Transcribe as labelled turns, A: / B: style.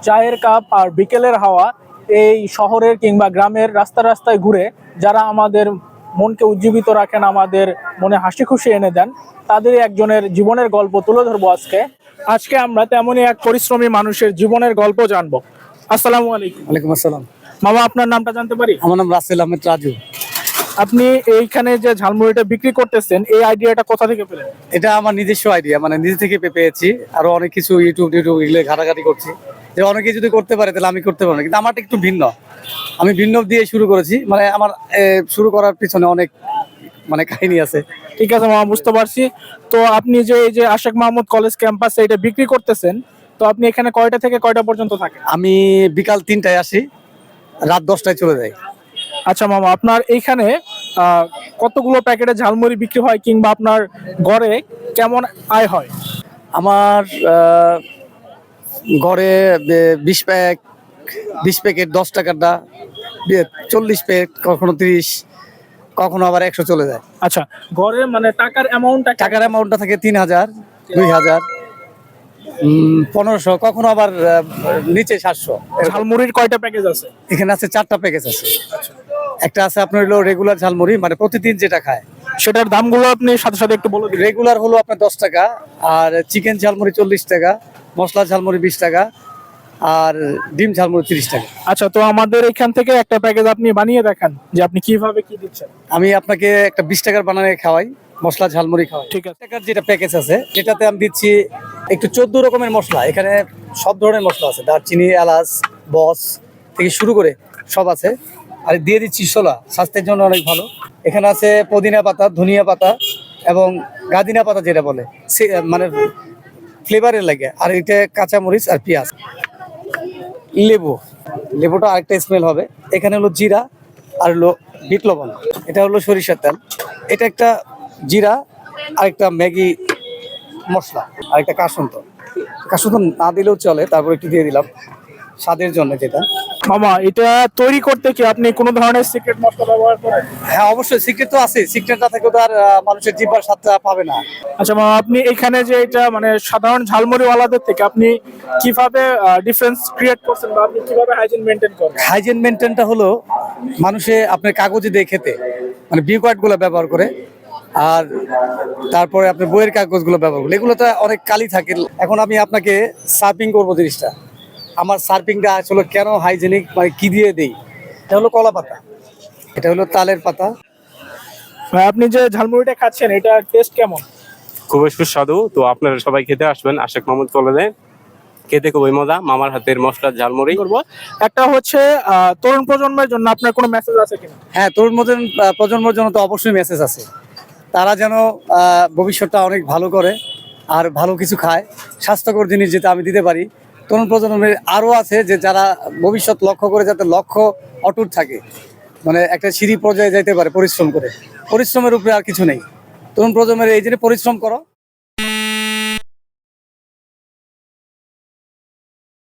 A: চায়ের কাপ আর বিকেলের হাওয়া এই শহরের কিংবা গ্রামের রাস্তায় ঘুরে যারা আমাদের মনকে উজ্জীবিত রাখেন, আমাদের মনে হাসি খুশি এনে দেন, তাদেরই একজনের জীবনের গল্প তুলে ধরবো আজকে আমরা তেমনই এক পরিশ্রমী মানুষের জীবনের গল্প জানবো। আসসালামু আলাইকুম।
B: ওয়ালাইকুম আসসালাম।
A: মামা, আপনার নামটা জানতে পারি?
B: আমার নাম রাসেল আহমেদ রাজু।
A: আপনি এইখানে যে ঝালমুড়িটা বিক্রি করতেছেন, এই আইডিয়াটা কোথা থেকে পেলেন?
B: এটা আমার নিজস্ব আইডিয়া, মানে নিজে থেকে পেয়েছি। আরো অনেক কিছু ইউটিউব এগুলো ঘাটাঘাটি করছি যে অনেকে যদি করতে পারে তাহলে আমি করতে পারবো না, কিন্তু আমারটা একটু ভিন্ন। আমি ভিন্ন দিয়ে শুরু করেছি, মানে আমার শুরু করার পিছনে অনেক মানে কাহিনী আছে।
A: ঠিক আছে মামা, বুঝতে পারছি। তো আপনি যে এই যে আশেক মাহমুদ কলেজ ক্যাম্পাসে এটা বিক্রি করতেছেন, তো আপনি এখানে কয়টা থেকে কয়টা পর্যন্ত থাকেন?
B: আমি বিকাল 3টায় আসি, রাত 10টায় চলে যাই।
A: আচ্ছা মামা, আপনার এইখানে কতগুলো প্যাকেটে ঝালমুড়ি বিক্রি হয়, কিংবা আপনার গড়ে কেমন আয় হয়?
B: আমার গড়ে 20 প্যাকেট 10 টাকারটা, 40 প্যাকেট, কখনো 30, কখনো আবার 100 চলে যায়।
A: আচ্ছা, গড়ে মানে টাকার
B: অ্যামাউন্টটা থাকে 3000, 2000, 1500, কখনো আবার নিচে 700।
A: ঝালমুড়ির কয়টা প্যাকেজ আছে?
B: এখানে আছে 4টা প্যাকেজ আছে। একটা আছে আপনার হলো রেগুলার ঝালমুড়ি, মানে প্রতিদিন যেটা খায়,
A: সেটার দামগুলো আপনি সাথে সাথে একটু বলে দিন।
B: রেগুলার হলো আপনার 10 টাকা, আর চিকেন ঝালমুড়ি 40 টাকা, মশলা ঝালমুড়ি 20 টাকা, আর ডিম ঝালমুড়ি 30 টাকা।
A: আচ্ছা, তো আমাদের এখান থেকে একটা প্যাকেজ আপনি বানিয়ে দেখান যে আপনি কিভাবে কি দিচ্ছেন।
B: আমি আপনাকে একটা 20 টাকার বানানে খাওয়াই, মশলা ঝালমুড়ি খাওয়াই।
A: ঠিক আছে।
B: টাকার যেটা প্যাকেজ আছে এটাতে আমি দিচ্ছি একটু 14 রকমের মশলা। এখানে সব ধরনের মশলা আছে, দারচিনি, এলাচ, বস থেকে শুরু করে সব আছে। আর দিয়ে দিচ্ছি ছোলা, স্বাস্থ্যের জন্য অনেক ভালো। এখানে আছে পুদিনা পাতা, ধনিয়া পাতা এবং গাদিনা পাতা যেটা বলে, মানে ফ্লেভারের লাগে। আর এটা কাঁচামরিচ আর পেঁয়াজ, লেবুটা আরেকটা স্মেল হবে। এখানে হলো জিরা আর হলো বিট লবণ, এটা হলো সরিষার তেল, এটা একটা জিরা, আরেকটা ম্যাগি মশলা, আরেকটা কাসুন্দ না দিলেও চলে, তারপর একটু দিয়ে দিলাম স্বাদের জন্য যেটা।
A: মামা, এটা তৈরি করতে কি আপনি কোনো ধরনের সিক্রেট মশলা ব্যবহার করেন?
B: হ্যাঁ, অবশ্যই সিক্রেট তো আছে। সিক্রেট না থাকলে তো আর মানুষের জিহ্বার স্বাদটা পাবে না।
A: আচ্ছা মামা, আপনি এখানে যে এটা মানে সাধারণ ঝালমুড়িওয়ালাদের থেকে আপনি কিভাবে ডিফারেন্স ক্রিয়েট করছেন, বা আপনি কিভাবে হাইজিন মেনটেন করেন?
B: হাইজিন মেনটেনটা হলো মানুষে আপনার কাগজে দিয়ে খেতে, মানে বিউ কার্ডগুলো ব্যবহার করে, আর তারপরে আপনি বইয়ের কাগজগুলো ব্যবহার করে, এগুলো তো অনেক কালি থাকে। এখন আমি আপনাকে সার্ভিং করবো জিনিসটা। আমার সার্ভিংটা আসলে কেন হাইজেনিক, মানে কি দিয়ে দেই। এটা হলো কলা পাতা, এটা হলো তালের পাতা।
A: ভাই, আপনি যে ঝালমুড়িটা খাচ্ছেন, এটা টেস্ট কেমন?
C: খুবই সুস্বাদু। তো আপনারা সবাই খেতে আসবেন আশেক মাহমুদ কলেজে, খেতে খুবই মজা। মামার হাতের মশলার ঝালমুড়ি।
A: করবো একটা হচ্ছে তরুণ প্রজন্মের জন্য আপনার কোনো মেসেজ আছে কিনা?
B: হ্যাঁ, তরুণ প্রজন্মের জন্য তো অবশ্যই মেসেজ আছে। তারা যেন ভবিষ্যৎটা অনেক ভালো করে আর ভালো কিছু খায়, স্বাস্থ্যকর জিনিস যেটা আমি দিতে পারি। তরুণ প্রজন্মের আরও আছে যে যারা ভবিষ্যৎ লক্ষ্য করে, যাতে লক্ষ্য অটুট থাকে, মানে একটা সিঁড়ি পর্যায়ে যাইতে পারে পরিশ্রম করে। পরিশ্রমের উপরে আর কিছু নেই। তরুণ প্রজন্মের এই জন্য পরিশ্রম করো।